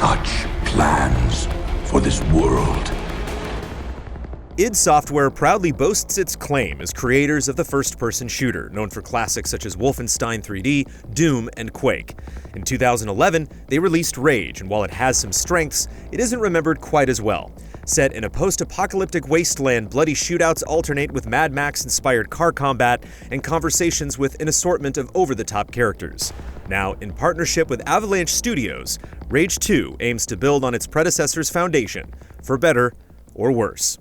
such plans for this world. id Software proudly boasts its claim as creators of the first-person shooter, known for classics such as Wolfenstein 3D, Doom, and Quake. In 2011, they released Rage, and while it has some strengths, it isn't remembered quite as well. Set in a post-apocalyptic wasteland, bloody shootouts alternate with Mad Max-inspired car combat and conversations with an assortment of over-the-top characters. Now, in partnership with Avalanche Studios, Rage 2 aims to build on its predecessor's foundation, for better or worse.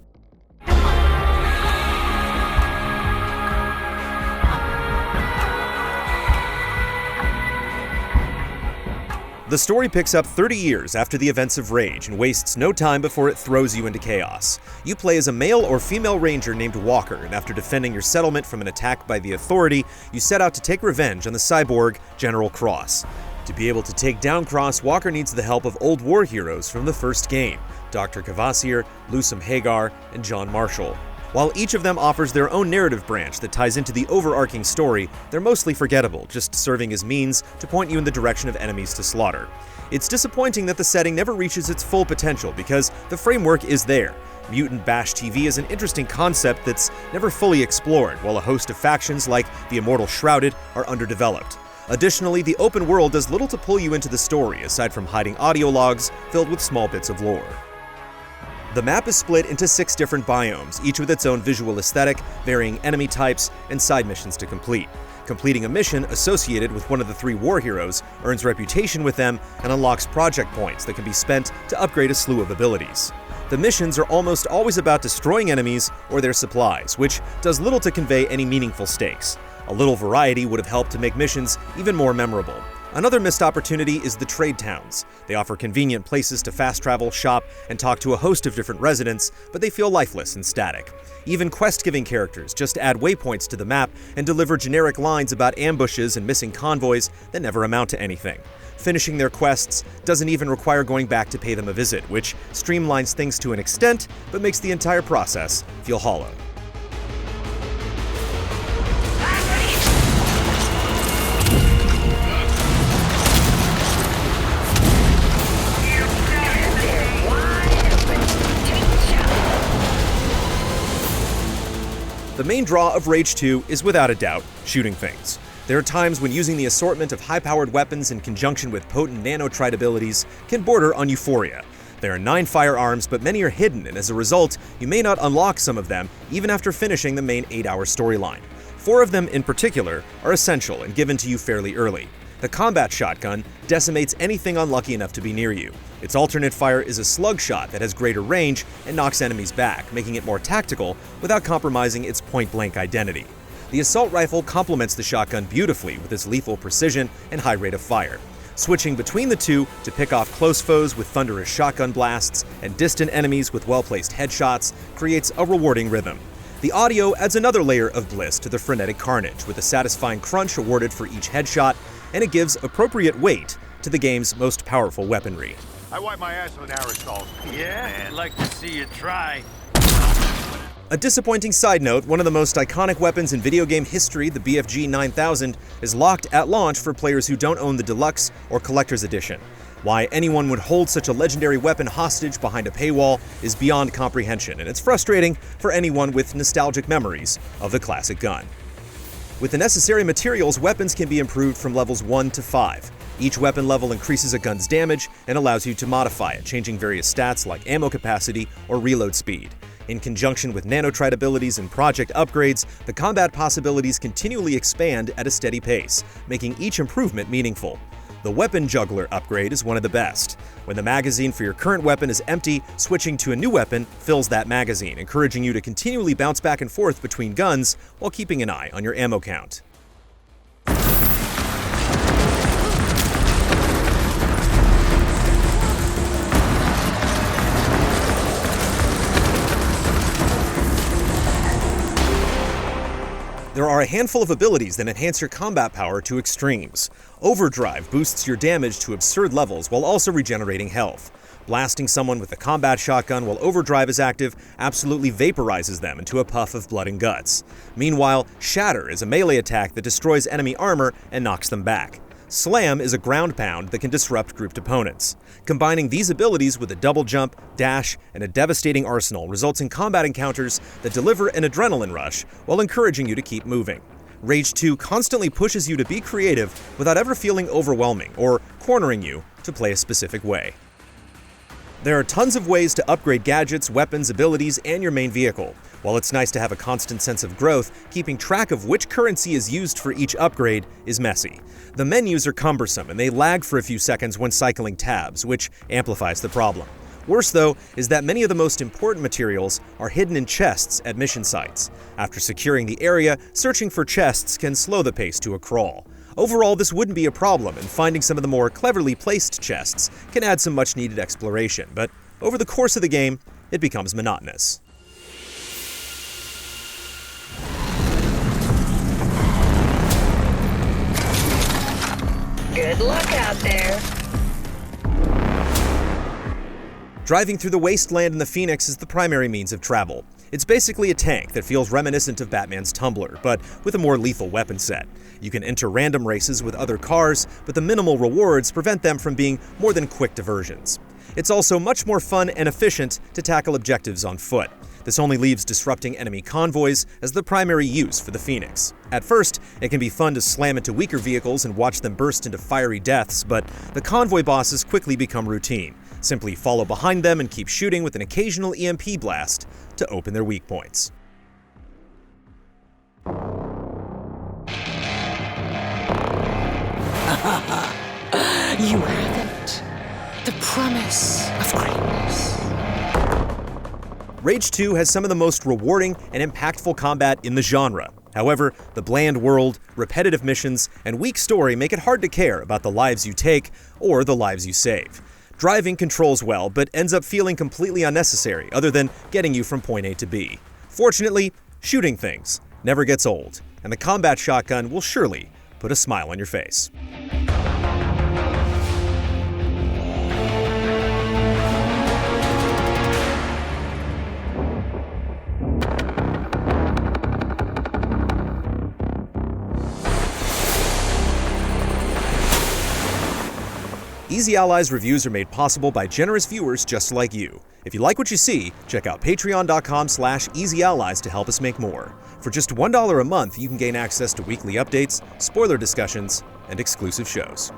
The story picks up 30 years after the events of Rage and wastes no time before it throws you into chaos. You play as a male or female ranger named Walker, and after defending your settlement from an attack by the Authority, you set out to take revenge on the cyborg General Cross. To be able to take down Cross, Walker needs the help of old war heroes from the first game, Dr. Kvasir, Lusum Hagar, and John Marshall. While each of them offers their own narrative branch that ties into the overarching story, they're mostly forgettable, just serving as means to point you in the direction of enemies to slaughter. It's disappointing that the setting never reaches its full potential because the framework is there. Mutant Bash TV is an interesting concept that's never fully explored, while a host of factions like the Immortal Shrouded are underdeveloped. Additionally, the open world does little to pull you into the story, aside from hiding audio logs filled with small bits of lore. The map is split into 6 different biomes, each with its own visual aesthetic, varying enemy types, and side missions to complete. Completing a mission associated with one of the 3 war heroes earns reputation with them and unlocks project points that can be spent to upgrade a slew of abilities. The missions are almost always about destroying enemies or their supplies, which does little to convey any meaningful stakes. A little variety would have helped to make missions even more memorable. Another missed opportunity is the trade towns. They offer convenient places to fast travel, shop, and talk to a host of different residents, but they feel lifeless and static. Even quest-giving characters just add waypoints to the map and deliver generic lines about ambushes and missing convoys that never amount to anything. Finishing their quests doesn't even require going back to pay them a visit, which streamlines things to an extent, but makes the entire process feel hollow. The main draw of Rage 2 is without a doubt shooting things. There are times when using the assortment of high-powered weapons in conjunction with potent nano-trite abilities can border on euphoria. There are 9 firearms, but many are hidden, and as a result, you may not unlock some of them even after finishing the main 8-hour storyline. 4 of them in particular are essential and given to you fairly early. The combat shotgun decimates anything unlucky enough to be near you. Its alternate fire is a slug shot that has greater range and knocks enemies back, making it more tactical without compromising its point-blank identity. The assault rifle complements the shotgun beautifully with its lethal precision and high rate of fire. Switching between the two to pick off close foes with thunderous shotgun blasts and distant enemies with well-placed headshots creates a rewarding rhythm. The audio adds another layer of bliss to the frenetic carnage, with a satisfying crunch awarded for each headshot, and it gives appropriate weight to the game's most powerful weaponry. I wipe my ass with aerosols. Yeah? Man. I'd like to see you try. A disappointing side note, one of the most iconic weapons in video game history, the BFG 9000, is locked at launch for players who don't own the Deluxe or Collector's Edition. Why anyone would hold such a legendary weapon hostage behind a paywall is beyond comprehension, and it's frustrating for anyone with nostalgic memories of the classic gun. With the necessary materials, weapons can be improved from levels 1 to 5. Each weapon level increases a gun's damage and allows you to modify it, changing various stats like ammo capacity or reload speed. In conjunction with nanotrite abilities and project upgrades, the combat possibilities continually expand at a steady pace, making each improvement meaningful. The Weapon Juggler upgrade is one of the best. When the magazine for your current weapon is empty, switching to a new weapon fills that magazine, encouraging you to continually bounce back and forth between guns while keeping an eye on your ammo count. There are a handful of abilities that enhance your combat power to extremes. Overdrive boosts your damage to absurd levels while also regenerating health. Blasting someone with a combat shotgun while Overdrive is active absolutely vaporizes them into a puff of blood and guts. Meanwhile, Shatter is a melee attack that destroys enemy armor and knocks them back. Slam is a ground pound that can disrupt grouped opponents. Combining these abilities with a double jump, dash, and a devastating arsenal results in combat encounters that deliver an adrenaline rush while encouraging you to keep moving. Rage 2 constantly pushes you to be creative without ever feeling overwhelming or cornering you to play a specific way. There are tons of ways to upgrade gadgets, weapons, abilities, and your main vehicle. While it's nice to have a constant sense of growth, keeping track of which currency is used for each upgrade is messy. The menus are cumbersome and they lag for a few seconds when cycling tabs, which amplifies the problem. Worse, though, is that many of the most important materials are hidden in chests at mission sites. After securing the area, searching for chests can slow the pace to a crawl. Overall, this wouldn't be a problem, and finding some of the more cleverly placed chests can add some much-needed exploration, but over the course of the game, it becomes monotonous. Good luck out there. Driving through the wasteland in the Phoenix is the primary means of travel. It's basically a tank that feels reminiscent of Batman's Tumbler, but with a more lethal weapon set. You can enter random races with other cars, but the minimal rewards prevent them from being more than quick diversions. It's also much more fun and efficient to tackle objectives on foot. This only leaves disrupting enemy convoys as the primary use for the Phoenix. At first, it can be fun to slam into weaker vehicles and watch them burst into fiery deaths, but the convoy bosses quickly become routine. Simply follow behind them and keep shooting with an occasional EMP blast to open their weak points. You haven't. The promise of greatness. Rage 2 has some of the most rewarding and impactful combat in the genre. However, the bland world, repetitive missions, and weak story make it hard to care about the lives you take or the lives you save. Driving controls well, but ends up feeling completely unnecessary other than getting you from point A to B. Fortunately, shooting things never gets old, and the combat shotgun will surely put a smile on your face. Easy Allies reviews are made possible by generous viewers just like you. If you like what you see, check out patreon.com/EasyAllies to help us make more. For just $1 a month, you can gain access to weekly updates, spoiler discussions, and exclusive shows.